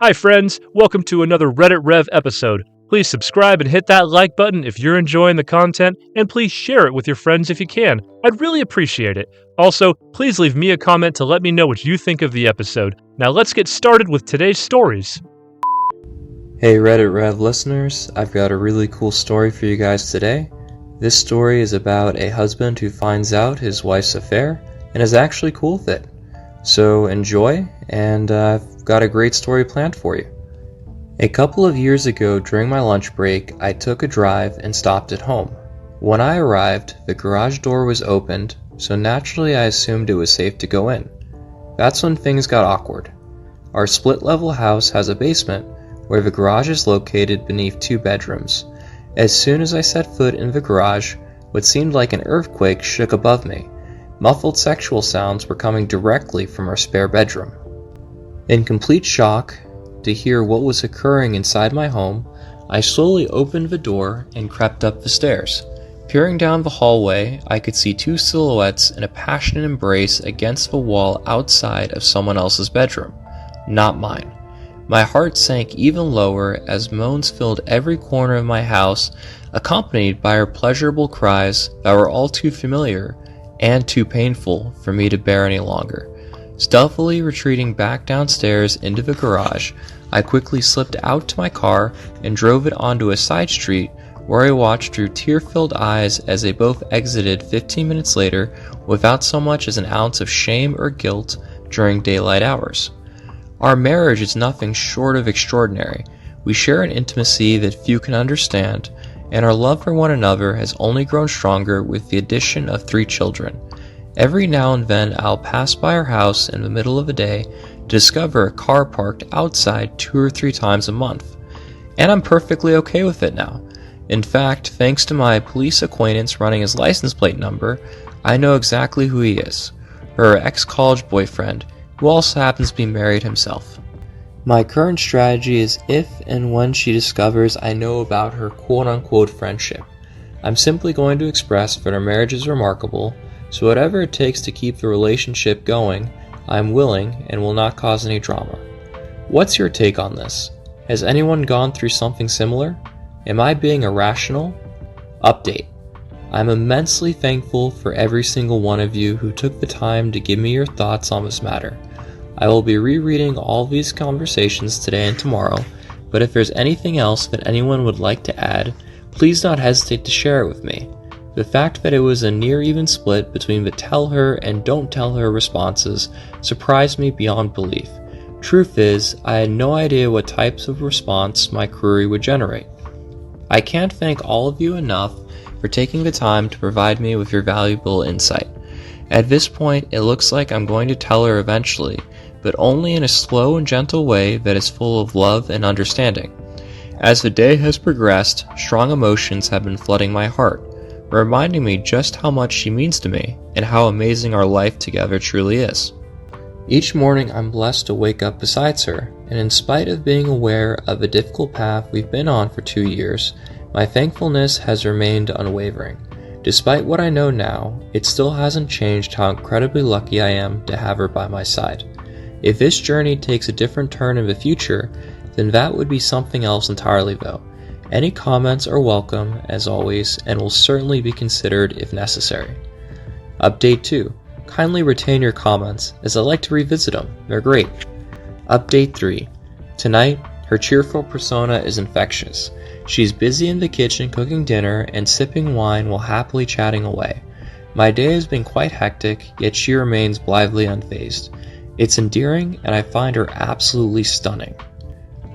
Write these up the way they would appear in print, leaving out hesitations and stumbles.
Hi friends, welcome to another Reddit Rev episode. Please subscribe and hit that like button if you're enjoying the content, and please share it with your friends if you can. I'd really appreciate it. Also, please leave me a comment to let me know what you think of the episode. Now let's get started with today's stories. Hey Reddit Rev listeners, I've got a really cool story for you guys today. This story is about a husband who finds out his wife's affair and is actually cool with it. So enjoy, and I've got a great story planned for you. A couple of years ago during my lunch break, I took a drive and stopped at home. When I arrived, the garage door was opened, so naturally I assumed it was safe to go in. That's when things got awkward. Our split-level house has a basement where the garage is located beneath two bedrooms. As soon as I set foot in the garage, what seemed like an earthquake shook above me. Muffled sexual sounds were coming directly from our spare bedroom. In complete shock to hear what was occurring inside my home, I slowly opened the door and crept up the stairs. Peering down the hallway, I could see two silhouettes in a passionate embrace against the wall outside of someone else's bedroom, not mine. My heart sank even lower as moans filled every corner of my house, accompanied by her pleasurable cries that were all too familiar and too painful for me to bear any longer. Stealthily retreating back downstairs into the garage, I quickly slipped out to my car and drove it onto a side street where I watched through tear-filled eyes as they both exited 15 minutes later without so much as an ounce of shame or guilt during daylight hours. Our marriage is nothing short of extraordinary. We share an intimacy that few can understand, and our love for one another has only grown stronger with the addition of 3 children. Every now and then I'll pass by our house in the middle of the day to discover a car parked outside 2 or 3 times a month. And I'm perfectly okay with it now. In fact, thanks to my police acquaintance running his license plate number, I know exactly who he is. Her ex-college boyfriend, who also happens to be married himself. My current strategy is if and when she discovers I know about her quote-unquote friendship. I'm simply going to express that our marriage is remarkable, so whatever it takes to keep the relationship going, I'm willing and will not cause any drama. What's your take on this? Has anyone gone through something similar? Am I being irrational? Update. I'm immensely thankful for every single one of you who took the time to give me your thoughts on this matter. I will be rereading all these conversations today and tomorrow, but if there's anything else that anyone would like to add, please don't hesitate to share it with me. The fact that it was a near even split between the tell her and don't tell her responses surprised me beyond belief. Truth is, I had no idea what types of response my query would generate. I can't thank all of you enough for taking the time to provide me with your valuable insight. At this point, it looks like I'm going to tell her eventually, but only in a slow and gentle way that is full of love and understanding. As the day has progressed, strong emotions have been flooding my heart, reminding me just how much she means to me and how amazing our life together truly is. Each morning I'm blessed to wake up beside her, and in spite of being aware of a difficult path we've been on for 2 years, my thankfulness has remained unwavering. Despite what I know now, it still hasn't changed how incredibly lucky I am to have her by my side. If this journey takes a different turn in the future, then that would be something else entirely though. Any comments are welcome, as always, and will certainly be considered if necessary. Update 2. Kindly retain your comments, as I like to revisit them. They're great. Update 3. Tonight, her cheerful persona is infectious. She's busy in the kitchen cooking dinner and sipping wine while happily chatting away. My day has been quite hectic, yet she remains blithely unfazed. It's endearing, and I find her absolutely stunning.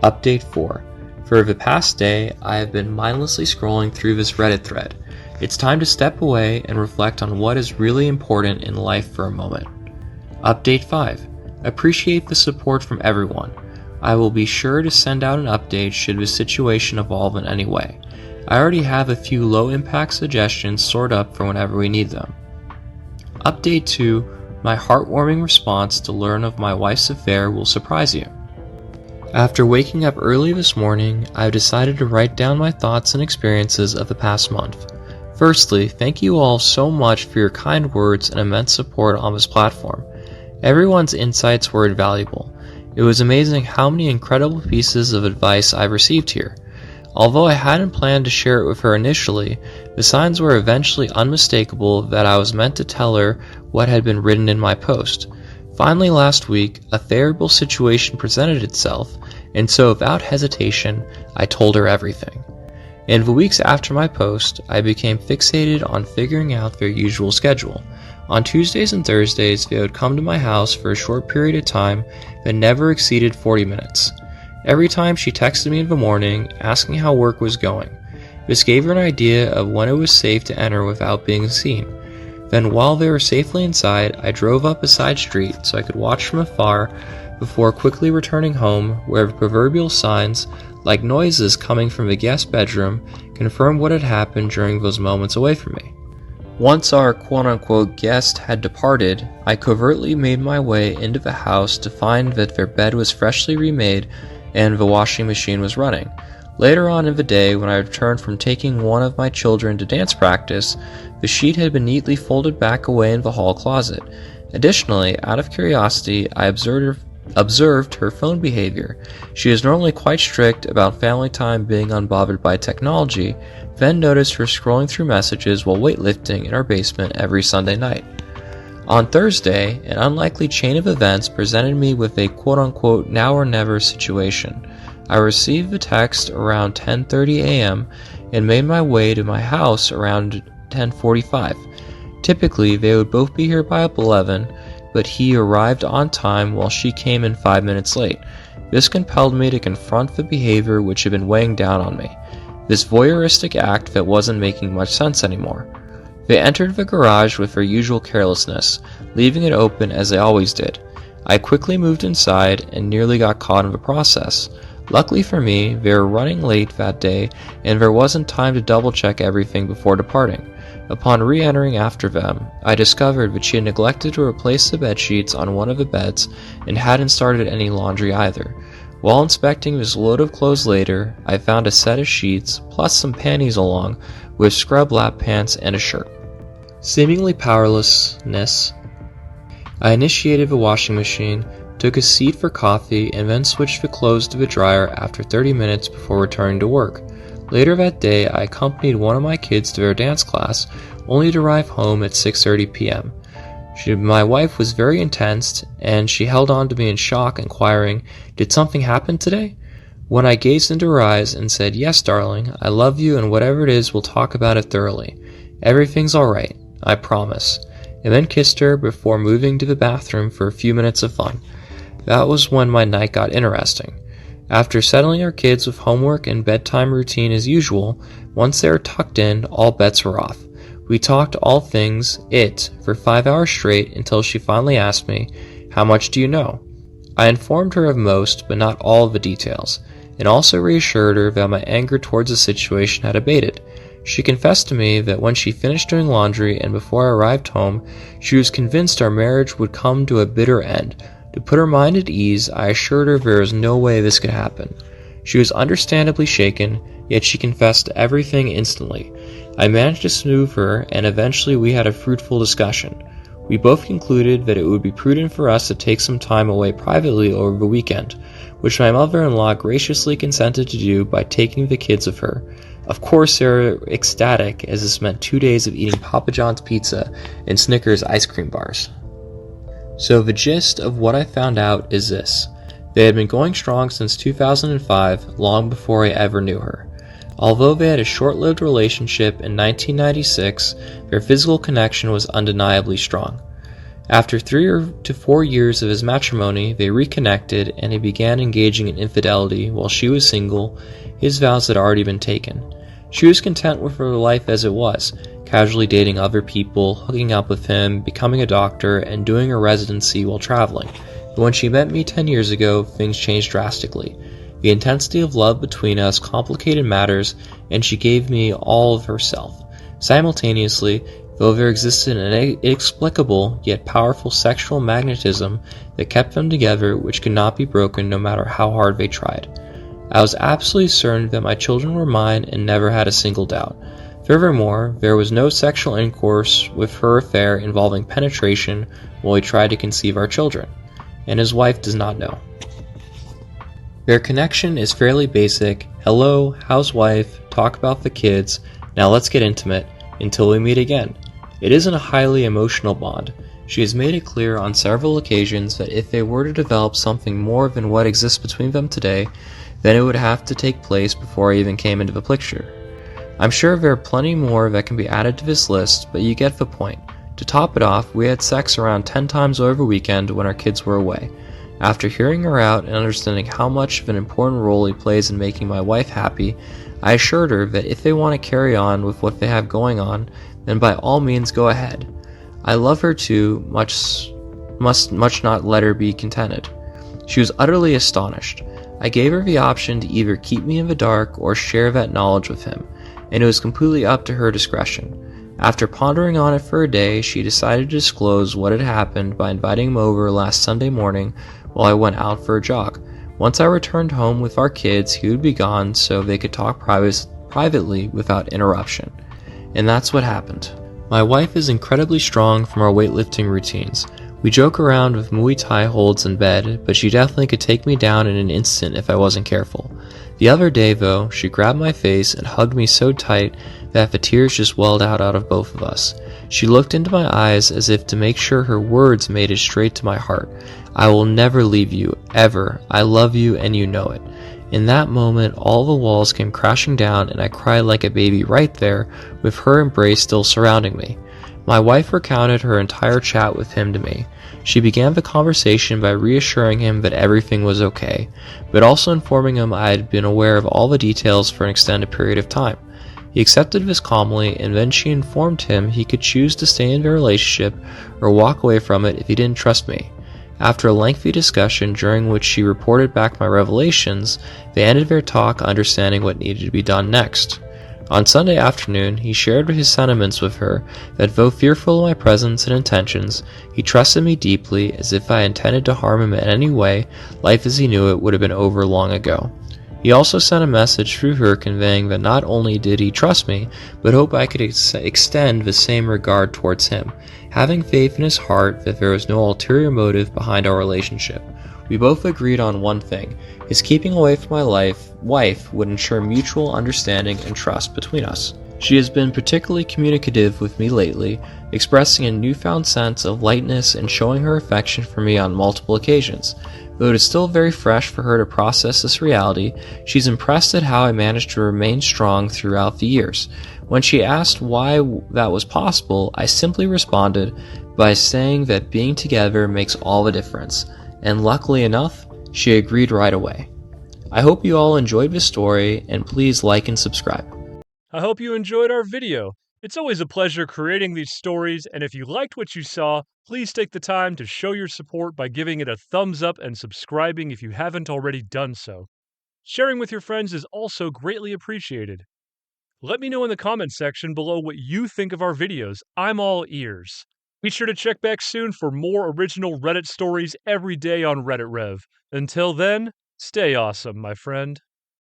Update 4. For the past day, I have been mindlessly scrolling through this Reddit thread. It's time to step away and reflect on what is really important in life for a moment. Update 5. Appreciate the support from everyone. I will be sure to send out an update should the situation evolve in any way. I already have a few low-impact suggestions stored up for whenever we need them. Update 2. My heartwarming response to learn of my wife's affair will surprise you. After waking up early this morning, I've decided to write down my thoughts and experiences of the past month. Firstly, thank you all so much for your kind words and immense support on this platform. Everyone's insights were invaluable. It was amazing how many incredible pieces of advice I received here. Although I hadn't planned to share it with her initially, the signs were eventually unmistakable that I was meant to tell her what had been written in my post. Finally last week, a favorable situation presented itself, and so without hesitation, I told her everything. In the weeks after my post, I became fixated on figuring out their usual schedule. On Tuesdays and Thursdays, they would come to my house for a short period of time that never exceeded 40 minutes. Every time she texted me in the morning, asking how work was going. This gave her an idea of when it was safe to enter without being seen. Then while they were safely inside, I drove up a side street so I could watch from afar before quickly returning home, where the proverbial signs, like noises coming from the guest bedroom, confirmed what had happened during those moments away from me. Once our quote-unquote guest had departed, I covertly made my way into the house to find that their bed was freshly remade and the washing machine was running. Later on in the day, when I returned from taking one of my children to dance practice, the sheet had been neatly folded back away in the hall closet. Additionally, out of curiosity, I observed her phone behavior. She is normally quite strict about family time being unbothered by technology, then noticed her scrolling through messages while weightlifting in our basement every Sunday night. On Thursday, an unlikely chain of events presented me with a quote-unquote now or never situation. I received the text around 10:30 a.m. and made my way to my house around 10:45. Typically, they would both be here by 11, but he arrived on time while she came in 5 minutes late. This compelled me to confront the behavior which had been weighing down on me. This voyeuristic act that wasn't making much sense anymore. They entered the garage with their usual carelessness, leaving it open as they always did. I quickly moved inside and nearly got caught in the process. Luckily for me, they were running late that day and there wasn't time to double check everything before departing. Upon re-entering after them, I discovered that she had neglected to replace the bed sheets on one of the beds and hadn't started any laundry either. While inspecting this load of clothes later, I found a set of sheets plus some panties along with scrub lap pants and a shirt. Seemingly powerlessness, I initiated the washing machine, took a seat for coffee, and then switched the clothes to the dryer after 30 minutes before returning to work. Later that day, I accompanied one of my kids to their dance class, only to arrive home at 6:30 p.m. My wife was very intense, and she held on to me in shock, inquiring, "Did something happen today?" When I gazed into her eyes and said, "Yes, darling, I love you, and whatever it is, we'll talk about it thoroughly. Everything's alright, I promise," and then kissed her before moving to the bathroom for a few minutes of fun. That was when my night got interesting. After settling our kids with homework and bedtime routine as usual, once they were tucked in, all bets were off. We talked all things it for 5 hours straight until she finally asked me, "How much do you know?" I informed her of most, but not all of the details, and also reassured her that my anger towards the situation had abated. She confessed to me that when she finished doing laundry and before I arrived home, she was convinced our marriage would come to a bitter end. To put her mind at ease, I assured her there was no way this could happen. She was understandably shaken, yet she confessed everything instantly. I managed to soothe her, and eventually we had a fruitful discussion. We both concluded that it would be prudent for us to take some time away privately over the weekend, which my mother-in-law graciously consented to do by taking the kids with her. Of course, they were ecstatic, as this meant 2 days of eating Papa John's pizza and Snickers ice cream bars. So the gist of what I found out is this. They had been going strong since 2005, long before I ever knew her. Although they had a short-lived relationship in 1996, their physical connection was undeniably strong. After 3 to 4 years of his matrimony, they reconnected and he began engaging in infidelity while she was single. His vows had already been taken. She was content with her life as it was, casually dating other people, hooking up with him, becoming a doctor, and doing a residency while traveling. But when she met me 10 years ago, things changed drastically. The intensity of love between us complicated matters, and she gave me all of herself. Simultaneously, though there existed an inexplicable yet powerful sexual magnetism that kept them together which could not be broken no matter how hard they tried. I was absolutely certain that my children were mine and never had a single doubt. Furthermore, there was no sexual intercourse with her affair involving penetration while we tried to conceive our children, and his wife does not know. Their connection is fairly basic: hello, how's wife, talk about the kids, now let's get intimate, until we meet again. It isn't a highly emotional bond. She has made it clear on several occasions that if they were to develop something more than what exists between them today, then it would have to take place before I even came into the picture. I'm sure there are plenty more that can be added to this list, but you get the point. To top it off, we had sex around 10 times over the weekend when our kids were away. After hearing her out and understanding how much of an important role he plays in making my wife happy, I assured her that if they want to carry on with what they have going on, then by all means go ahead. I love her too, must not let her be contented. She was utterly astonished. I gave her the option to either keep me in the dark or share that knowledge with him, and it was completely up to her discretion. After pondering on it for a day, she decided to disclose what had happened by inviting him over last Sunday morning while I went out for a jog. Once I returned home with our kids, he would be gone so they could talk privately without interruption. And that's what happened. My wife is incredibly strong from our weightlifting routines. We joke around with Muay Thai holds in bed, but she definitely could take me down in an instant if I wasn't careful. The other day, though, she grabbed my face and hugged me so tight that the tears just welled out of both of us. She looked into my eyes as if to make sure her words made it straight to my heart. I will never leave you, ever. I love you and you know it. In that moment, all the walls came crashing down and I cried like a baby right there, with her embrace still surrounding me. My wife recounted her entire chat with him to me. She began the conversation by reassuring him that everything was okay, but also informing him I had been aware of all the details for an extended period of time. He accepted this calmly, and then she informed him he could choose to stay in the relationship or walk away from it if he didn't trust me. After a lengthy discussion during which she reported back my revelations, they ended their talk understanding what needed to be done next. On Sunday afternoon, he shared his sentiments with her that though fearful of my presence and intentions, he trusted me deeply, as if I intended to harm him in any way, life as he knew it would have been over long ago. He also sent a message through her conveying that not only did he trust me, but hoped I could extend the same regard towards him, having faith in his heart that there was no ulterior motive behind our relationship. We both agreed on one thing: his keeping away from my wife would ensure mutual understanding and trust between us. She has been particularly communicative with me lately, expressing a newfound sense of lightness and showing her affection for me on multiple occasions. Though it is still very fresh for her to process this reality, she's impressed at how I managed to remain strong throughout the years. When she asked why that was possible, I simply responded by saying that being together makes all the difference, and luckily enough, she agreed right away. I hope you all enjoyed this story, and please like and subscribe. I hope you enjoyed our video. It's always a pleasure creating these stories, and if you liked what you saw, please take the time to show your support by giving it a thumbs up and subscribing if you haven't already done so. Sharing with your friends is also greatly appreciated. Let me know in the comments section below what you think of our videos. I'm all ears. Be sure to check back soon for more original Reddit stories every day on Reddit Rev. Until then, stay awesome, my friend.